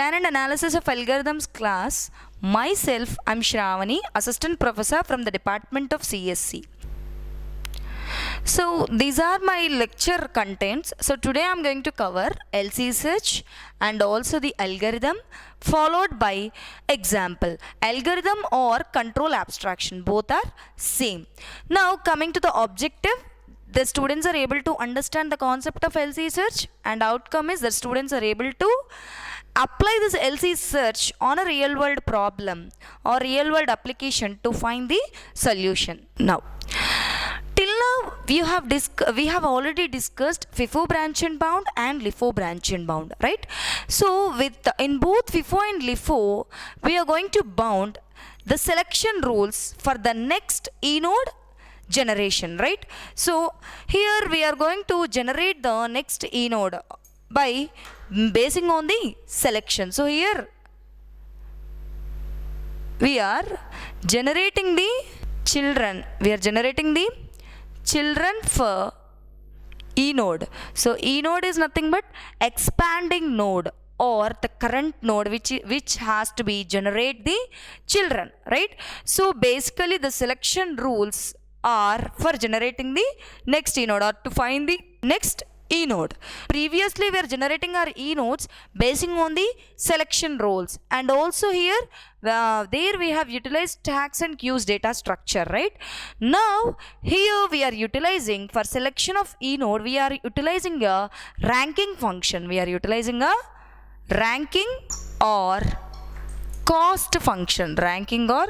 Design and Analysis of Algorithms class. Myself, I'm Shravani, Assistant Professor from the Department of CSC. So these are my lecture contents. So today I'm going to cover LC search and also the algorithm, followed by example. Algorithm or control abstraction, both are same. Now coming to the objective, the students are able to understand the concept of LC search, and outcome is the students are able to apply this LC search on a real world problem or real world application to find the solution. Now till now we have already discussed FIFO branch and bound and LIFO branch and bound, right? So in both FIFO and LIFO, we are going to bound the selection rules for the next e-node generation, right? So here we are going to generate the next e-node by basing on the selection. So here we are generating the children. We are generating the children for e-node. So e-node is nothing but expanding node or the current node which has to be generate the children, right? So basically the selection rules are for generating the next e-node or to find the next e-node. Previously we are generating our e-nodes basing on the selection rules, and also here there we have utilized stacks and queues data structure, right? Now here we are utilizing for selection of e-node, we are utilizing a ranking function. We are utilizing a ranking or cost function, ranking or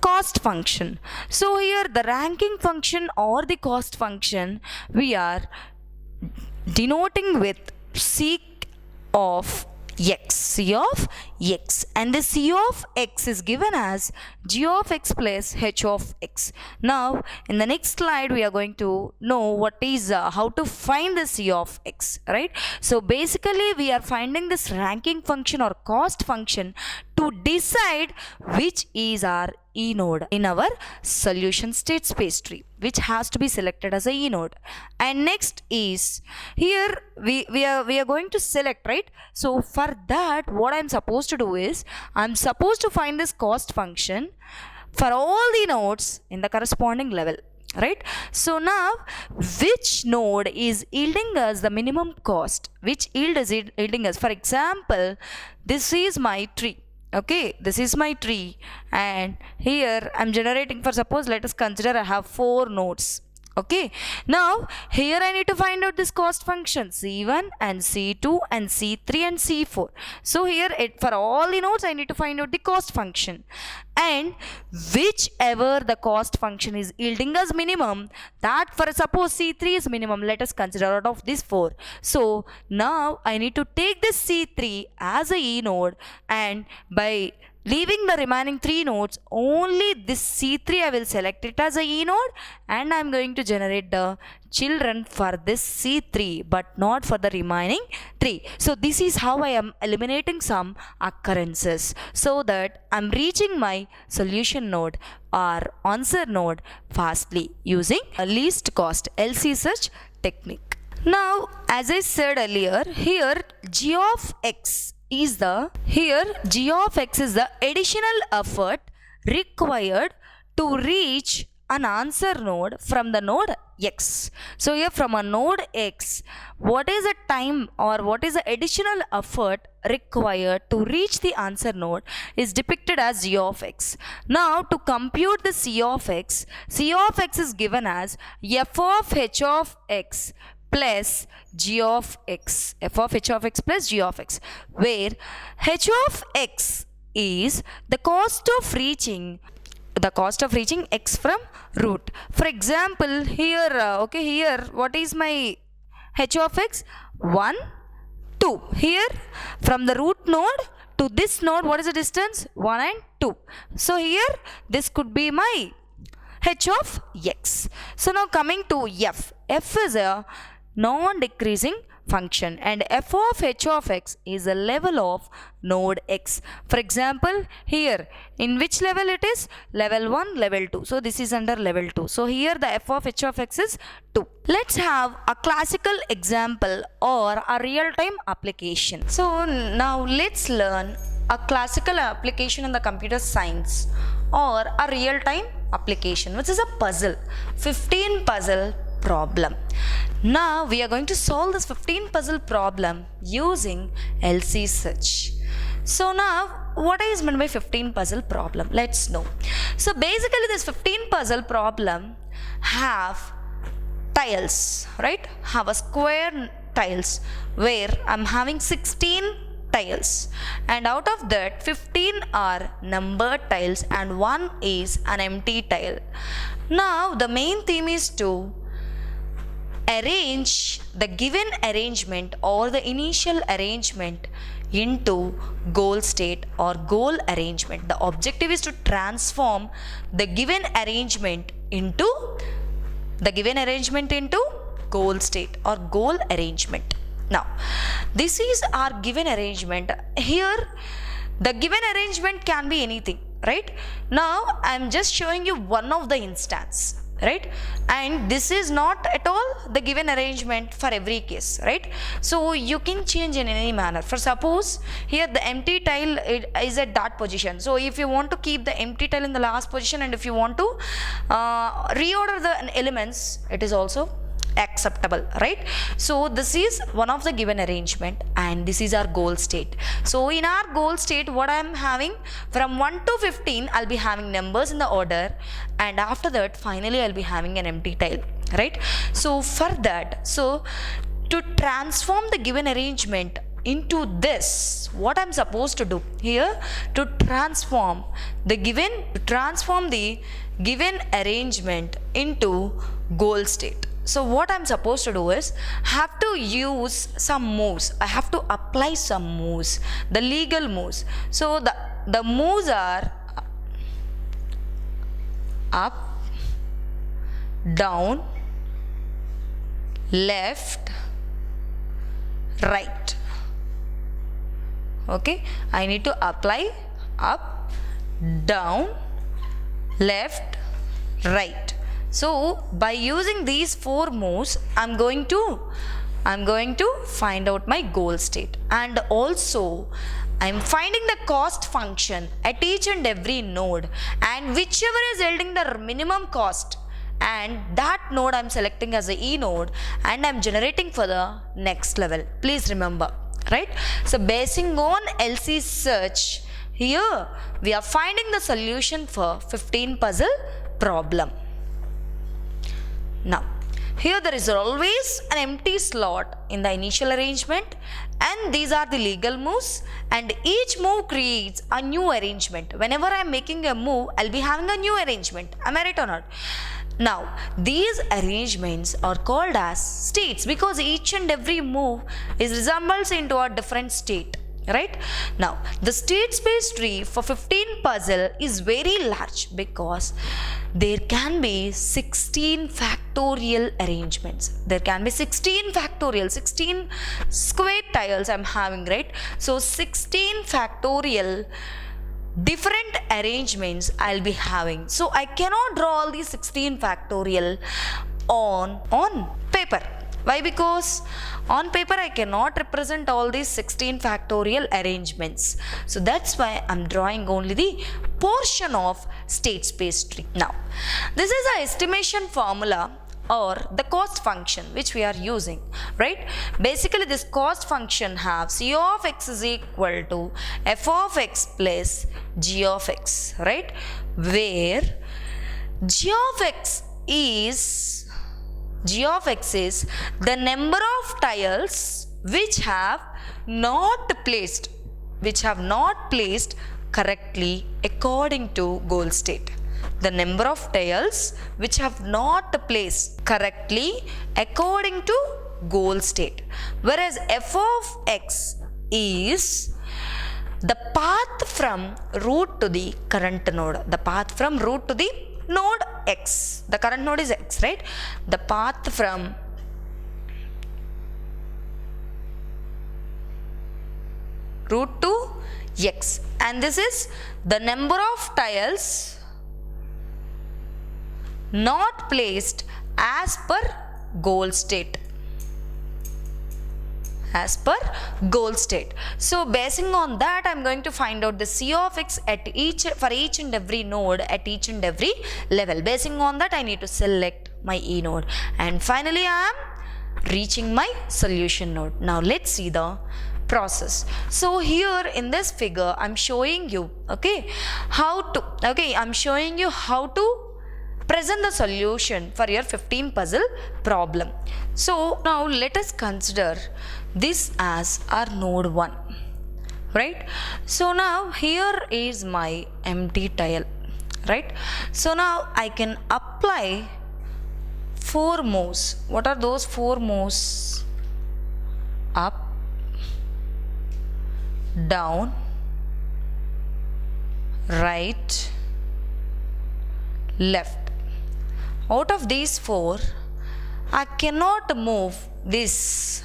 cost function. So here the ranking function or the cost function we are denoting with C of x, and the C of x is given as g of x plus h of x. Now in the next slide we are going to know what is how to find the C of x, right? So basically we are finding this ranking function or cost function to decide which is our e-node in our solution state space tree, which has to be selected as a e-node. And next is here we are going to select, right? So for that what I'm supposed to do is I'm supposed to find this cost function for all the nodes in the corresponding level, right? So now which node is yielding us the minimum cost, which yield is yielding us? For example, this is my tree. Okay, this is my tree, and here I'm generating for, suppose let us consider I have 4 nodes. Okay, now here I need to find out this cost function C1 and C2 and C3 and C4. So here for all the nodes I need to find out the cost function, and whichever the cost function is yielding us minimum, that for suppose C3 is minimum, let us consider out of these 4. So now I need to take this C3 as a e-node, and by leaving the remaining 3 nodes, only this C3 I will select it as a e-node, and I am going to generate the children for this C3 but not for the remaining 3. So this is how I am eliminating some occurrences so that I am reaching my solution node or answer node fastly using a least cost LC search technique. Now as I said earlier, here g of x is the additional effort required to reach an answer node from the node x. So here from a node x, what is the time or what is the additional effort required to reach the answer node is depicted as g of x. Now to compute the C of x is given as f of h of x plus g of x, f of h of x plus g of x, where h of x is the cost of reaching x from root. For example, here here what is my h of x? 1, 2. Here from the root node to this node, what is the distance? 1 and 2. So here this could be my h of x. So now coming to f is a non-decreasing function, and f of h of x is a level of node x. For example, here in which level it is? Level 1, level 2. So this is under level 2. So here the f of h of x is 2. Let's have a classical example or a real-time application. So now let's learn a classical application in the computer science or a real-time application, which is a puzzle, 15 puzzle problem. Now we are going to solve this 15 puzzle problem using LC search. So now what is meant by 15 puzzle problem? Let's know. So basically this 15 puzzle problem have tiles, right? Have a square tiles where I'm having 16 tiles, and out of that 15 are numbered tiles and 1 is an empty tile. Now the main theme is to arrange the given arrangement or the initial arrangement into goal state or goal arrangement. The objective is to transform the given arrangement into goal state or goal arrangement. Now this is our given arrangement. Here the given arrangement can be anything, right? Now I'm just showing you one of the instance, right? And this is not at all the given arrangement for every case, right? So you can change in any manner. For suppose here the empty tile is at that position, so if you want to keep the empty tile in the last position, and if you want to reorder the elements, it is also acceptable, right? So this is one of the given arrangement, and this is our goal state. So in our goal state, what I am having, from 1 to 15 I'll be having numbers in the order, and after that finally I'll be having an empty tile, right? So for that, so to transform the given arrangement into this, what I'm supposed to do here, to transform the given arrangement into goal state. So what I'm supposed to do is have to use some moves. I have to apply some moves, the legal moves. So the moves are up, down, left, right. Okay, I need to apply up, down, left, right. So by using these 4 moves, I'm going to find out my goal state, and also I'm finding the cost function at each and every node, and whichever is yielding the minimum cost, and that node I'm selecting as a E node, and I'm generating for the next level. Please remember, right? So basing on LC search, here we are finding the solution for 15 puzzle problem. Now here there is always an empty slot in the initial arrangement, and these are the legal moves, and each move creates a new arrangement. Whenever I am making a move, I'll be having a new arrangement. Am I right or not? Now these arrangements are called as states because each and every move resembles into a different state, right? Now the state space tree for 15 puzzle is very large because there can be 16 factorial arrangements. There can be 16 factorial, 16 square tiles I'm having, right? So 16 factorial different arrangements I'll be having. So I cannot draw all these 16 factorial on paper. Why? Because on paper I cannot represent all these 16 factorial arrangements. So that's why I'm drawing only the portion of state space tree. Now, this is an estimation formula or the cost function which we are using, right? Basically this cost function have C of x is equal to f of x plus g of x, right? Where g of x is the number of tiles which have not placed correctly according to goal state. The number of tiles which have not placed correctly according to goal state. Whereas f of x is the path from root to the current node. The path from root to the node x. The current node is x, right? The path from root to x, and this is the number of tiles not placed as per goal state. As per goal state. So basing on that, I'm going to find out the C of x at for each and every node at each and every level. Basing on that, I need to select my E node, and finally I am reaching my solution node. Now let's see the process. So here in this figure, I'm showing you I'm showing you how to present the solution for your 15 puzzle problem. So now let us consider this as our node 1, right? So now here is my empty tile, right? So now I can apply 4 moves. What are those 4 moves? Up, down, right, left. Out of these 4, I cannot move this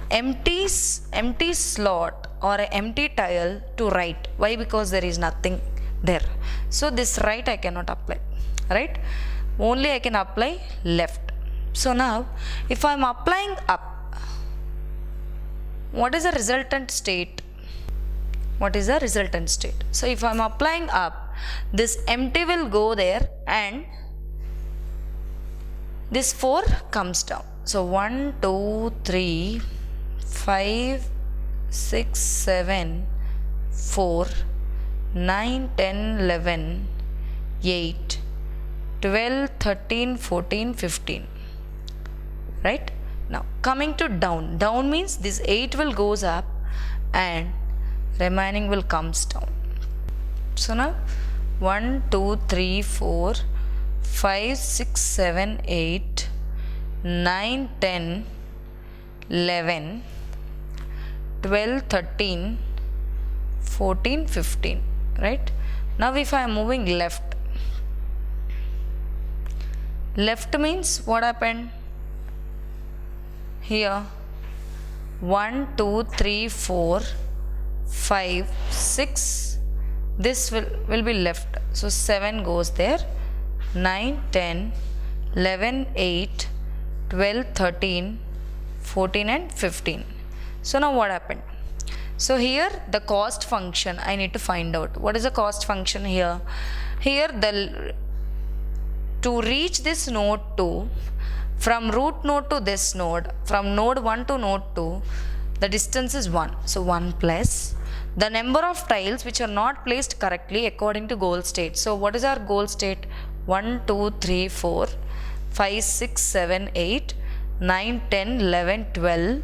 empty slot or an empty tile to right. Why? Because there is nothing there. So this right I cannot apply, right? Only I can apply left. So now if I am applying up, what is the resultant state? What is the resultant state? So if I am applying up, this empty will go there and this 4 comes down. So 1, 2, 3, 5, 6, 7, 4, 9, 10, 11, 8, 12, 13, 14, 15. Right? Now coming to down. Down means this 8 will goes up and remaining will comes down. So now 1, 2, 3, 4, 5, 6, 7, 8, 9, 10, 11, 12, 13, 14, 15, right? Now if I am moving left, left means what happened? Here 1, 2, 3, 4, 5, 6, this will be left. So 7 goes there, 9, 10, 11, 8, 12, 13, 14 and 15. So now what happened? So here the cost function I need to find out. What is the cost function here? Here to reach this node 2, from root node to this node, from node 1 to node 2, the distance is 1. So 1 plus the number of tiles which are not placed correctly according to goal state. So what is our goal state? 1, 2, 3, 4, 5, 6, 7, 8, 9, 10, 11, 12,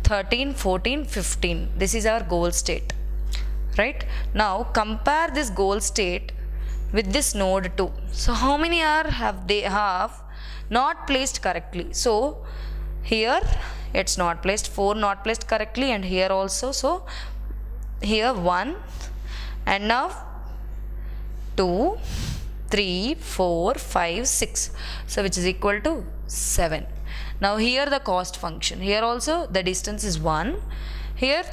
13, 14, 15. This is our goal state, right? Now compare this goal state with this node 2. So how many have they not placed correctly? So here it's not placed, 4 not placed correctly, and here also. So here 1, and now 2, 3, 4, 5, 6. So which is equal to 7. Now here the cost function. Here also the distance is 1. Here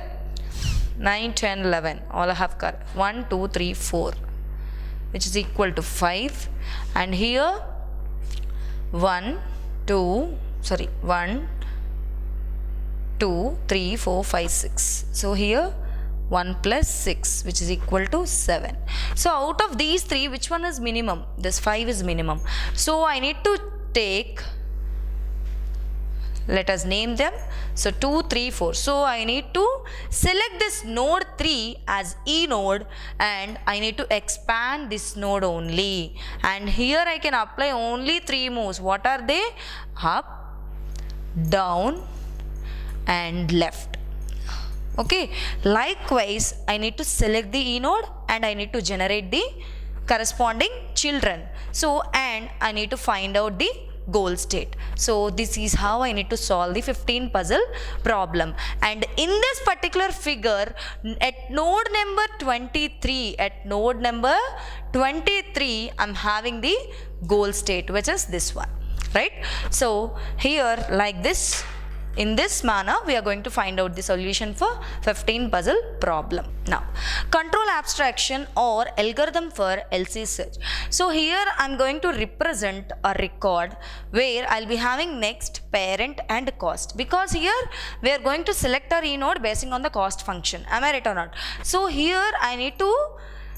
9, 10, 11. All I have got 1, 2, 3, 4. Which is equal to 5. And here 1, 2, 3, 4, 5, 6. So here 1 plus 6, which is equal to 7. So out of these 3, which one is minimum? This 5 is minimum. So I need to take, let us name them. So 2, 3, 4. So I need to select this node 3 as E node, and I need to expand this node only. And here I can apply only 3 moves. What are they? Up, down and left. Okay, likewise I need to select the E node and I need to generate the corresponding children. So and I need to find out the goal state. So this is how I need to solve the 15 puzzle problem. And in this particular figure, at node number 23, I'm having the goal state, which is this one, right? So here like this, In this manner, we are going to find out the solution for 15 puzzle problem. Now, control abstraction or algorithm for LC search. So here I am going to represent a record where I'll be having next, parent and cost, because here we are going to select our E node basing on the cost function. Am I right or not? So here I need to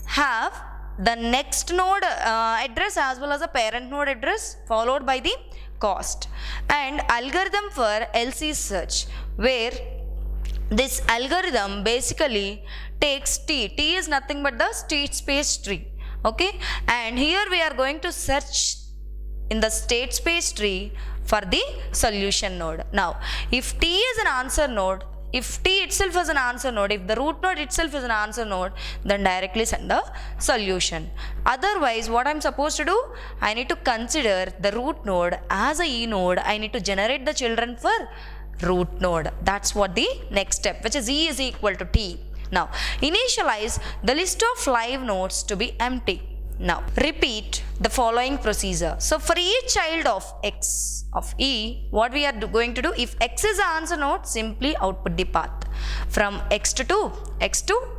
have the next node address as well as a parent node address followed by the cost, and algorithm for LC search, where this algorithm basically takes T is nothing but the state space tree, okay, and here we are going to search in the state space tree for the solution node. Now if T is an answer node, if T itself is an answer node, if the root node itself is an answer node, then directly send the solution. Otherwise, what I'm supposed to do? I need to consider the root node as a E node. I need to generate the children for root node. That's what the next step, which is E is equal to T. Now, initialize the list of live nodes to be empty. Now, repeat the following procedure. So, for each child of X of E, what we are going to do, if X is the answer node, simply output the path from X to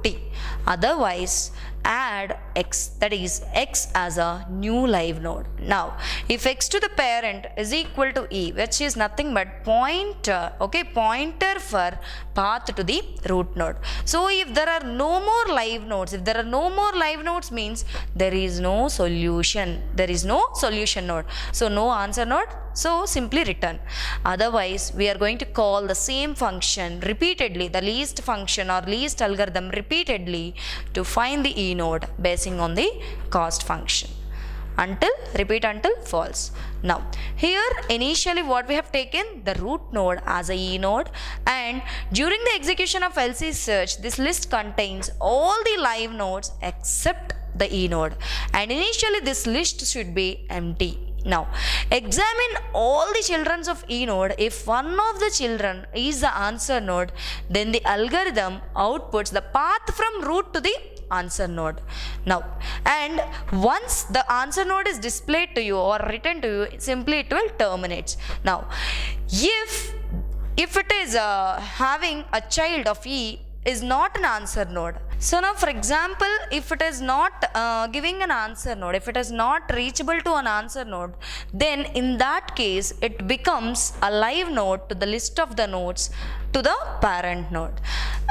T. Otherwise, add X, that is X as a new live node. Now, if X to the parent is equal to E, which is nothing but pointer, okay, pointer for path to the root node. So, if there are no more live nodes, if there are no more live nodes means there is no solution, there is no solution node. So, no answer node. So, simply return. Otherwise, we are going to call the same function repeatedly, the least function or least algorithm repeatedly to find the E node basing on the cost function until false. Now, here initially what we have taken, the root node as a E node, and during the execution of LC search, this list contains all the live nodes except the E node, and initially this list should be empty. Now, examine all the children of E node. If one of the children is the answer node, then the algorithm outputs the path from root to the answer node. Now, and once the answer node is displayed to you or written to you, simply it will terminate. Now, if it is having a child of E is not an answer node. So now, for example, if it is not giving an answer node, if it is not reachable to an answer node, then in that case it becomes a live node to the list of the nodes to the parent node.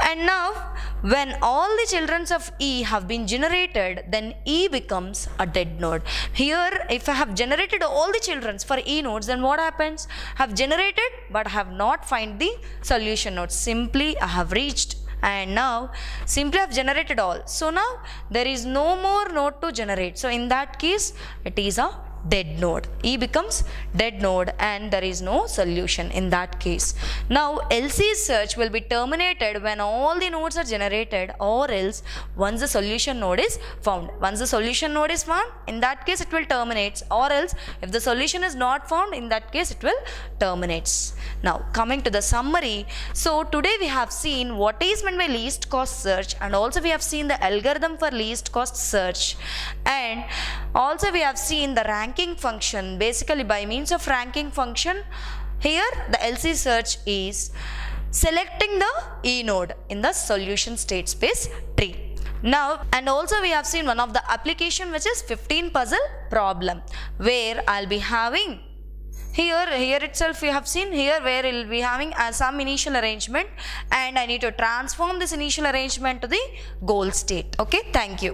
And now, when all the children of E have been generated, then E becomes a dead node. Here, if I have generated all the children for E nodes, then what happens? I have generated but have not find the solution node. Simply I have reached, and now simply I've generated all. So now there is no more node to generate. So in that case, it is a dead node. E becomes dead node and there is no solution in that case. Now LC search will be terminated when all the nodes are generated, or else once the solution node is found. Once the solution node is found, in that case it will terminate, or else if the solution is not found, in that case it will terminate. Now coming to the summary. So today we have seen what is meant by least cost search, and also we have seen the algorithm for least cost search, and also we have seen the ranking function. Basically, by means of ranking function, here the LC search is selecting the E node in the solution state space tree. Now, and also we have seen one of the application, which is 15 puzzle problem, where I'll be having here itself we have seen here where it will be having some initial arrangement, and I need to transform this initial arrangement to the goal state. Okay, thank you.